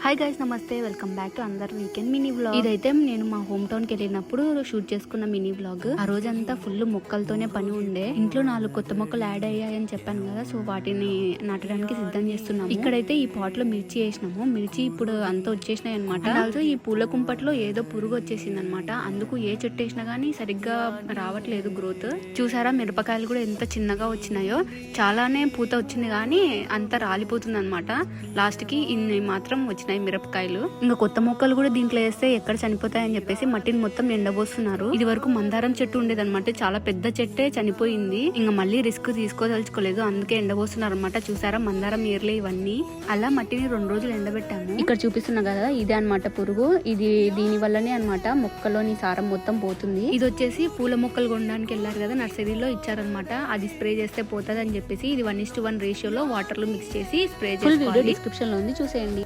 Hi guys, నమస్తే. Welcome back to another weekend mini vlog. ఇదైతే నేను మా హోమ్ టౌన్ కి వెళ్ళినప్పుడు షూట్ చేసుకున్న మినీ వ్లాగ్. ఆ రోజంతా ఫుల్ మొక్కలతోనే పని ఉండే. ఇంట్లో 4 కొత్త మొక్కలు యాడ్ అయ్యాయని చెప్పాను కదా, సో వాటిని నాటడానికి సిద్ధం చేస్తున్నాము. ఇక్కడైతే ఈ పాట్ లో మిర్చి వేసినాము. మిర్చి ఇప్పుడు అంతా వచ్చేసినాయి అనమాట. ఆల్సో ఈ పూల కుంపట్లో ఏదో పురుగు వచ్చేసింది అనమాట. అందుకు ఏ చెట్టు వేసినా గానీ సరిగ్గా రావట్లేదు గ్రోత్. చూసారా మిరపకాయలు కూడా ఎంత చిన్నగా వచ్చినాయో. చాలానే పూత వచ్చింది కానీ అంతా రాలిపోతుంది అనమాట. లాస్ట్ కి ఇన్ని మాత్రం వచ్చినాయి మిరపకాయలు. ఇంకా కొత్త మొక్కలు కూడా దీంట్లో వేస్తే ఎక్కడ చనిపోతాయని చెప్పేసి మట్టిని మొత్తం ఎండబోస్తున్నారు. ఇది వరకు మందారం చెట్టు ఉండేది అనమాట. చాలా పెద్ద చెట్టే చనిపోయింది. ఇంకా మళ్ళీ రిస్క్ తీసుకోదలుచుకోలేదు, అందుకే ఎండబోస్తున్నారు అనమాట. చూసారా మందారం ఏర్లే ఇవన్నీ. అలా మట్టిని 2 రోజులు ఎండబెట్టాము. ఇక్కడ చూపిస్తున్నా కదా, ఇదే అనమాట పురుగు. ఇది దీని వల్లనే అనమాట మొక్కలోని సారం మొత్తం పోతుంది. ఇది వచ్చేసి పూల మొక్కలు కొనడానికి వెళ్ళారు కదా, నర్సరీలో ఇచ్చారనమాట. అది స్ప్రే చేస్తే పోతుంది అని చెప్పేసి ఇది 1:1 రేషియోలో వాటర్ లో మిక్స్ చేసి స్ప్రే చేసి డిస్క్రిప్షన్ లో ఉంది, చూసేయండి.